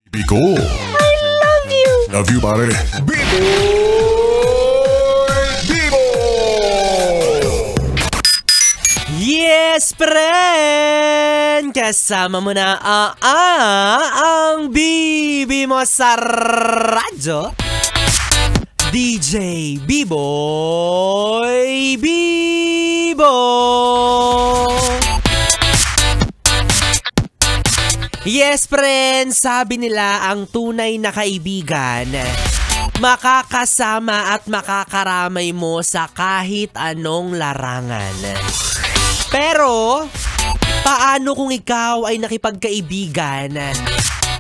Biko. I love you. Love you, pare. Bibo! Bibo! Yes, friend! Kasama mo na ang bibi mo sa radyo, DJ Biboy Bibo! Yes, friend! Sabi nila ang tunay na kaibigan, makakasama at makakaramay mo sa kahit anong larangan. Pero, paano kung ikaw ay nakipagkaibigan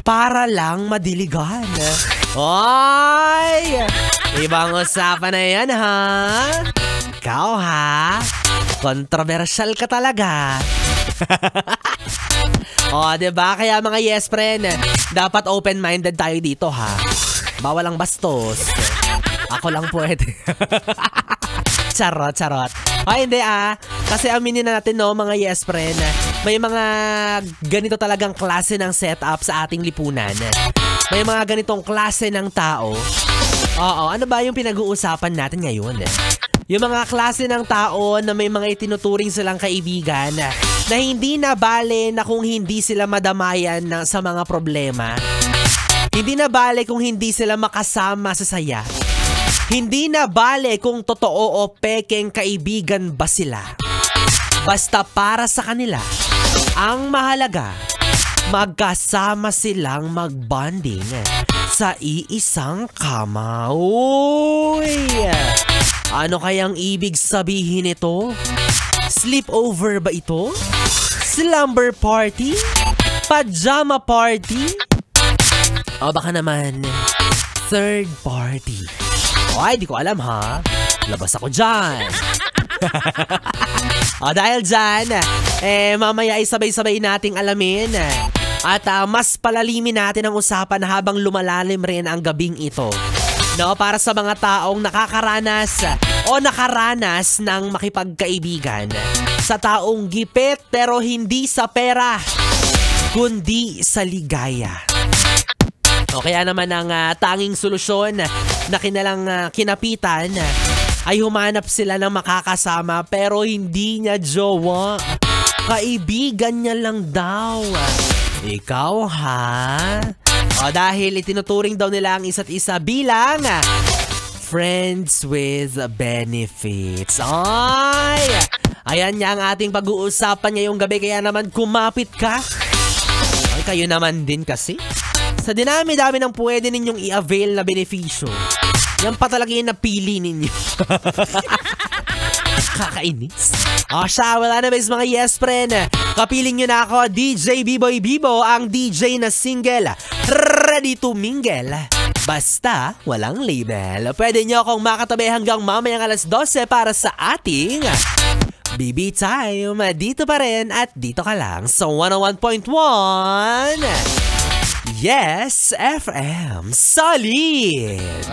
para lang madiligan? Oy! Ibang usapan na yan, ha? Ikaw, ha? Kontrobersyal ka talaga. O, diba? Kaya mga yes, friend, dapat open-minded tayo dito, ha? Bawal ang bastos. Ako lang pwede. Charot, charot. O, hindi kasi aminin na natin, no, mga yes, friend, may mga ganito talagang klase ng setup sa ating lipunan. May mga ganitong klase ng tao. Oo, ano ba yung pinag-uusapan natin ngayon? Yung mga klase ng tao na may mga itinuturing silang kaibigan na hindi na bale na kung hindi sila madamayan sa mga problema. Hindi na bale kung hindi sila makasama sa saya. Hindi na bale kung totoo o pekeng kaibigan ba sila. Basta para sa kanila, ang mahalaga, magkasama silang magbonding sa iisang kama. Uy! Ano kayang ibig sabihin ito? Sleepover ba ito? Slumber party? Pajama party? O baka naman, third party? Ay, di ko alam, ha? Labas ako dyan. O dahil dyan, mamaya ay sabay-sabay nating alamin at mas palalimin natin ang usapan habang lumalalim rin ang gabing ito. No, para sa mga taong nakakaranas o nakaranas ng makipagkaibigan sa taong gipit pero hindi sa pera, kundi sa ligaya. O kaya naman ang tanging solusyon na kinapitan ay humanap sila ng makakasama pero hindi niya jowa. Kaibigan niya lang daw. Ikaw, ha? O dahil itinuturing daw nila ang isa't isa bilang friends with benefits. Ay! Ayan niya ang ating pag-uusapan ngayong gabi, kaya naman kumapit ka. Ay, kayo naman din kasi. Sa dinami-dami ng pwede ninyong i-avail na benepisyo, yan pa talaga yung napili ninyo. Kakainis. O siya, wala na ba mga yes, friend? Kapiling nyo na ako, DJ Biboy Bibo, ang DJ na single, ready to mingle. Basta, walang label. Pwede nyo akong makatabi hanggang mamayang alas 12 para sa ating BB Time. Dito pa rin at dito ka lang sa 101.1 Yes FM Solid.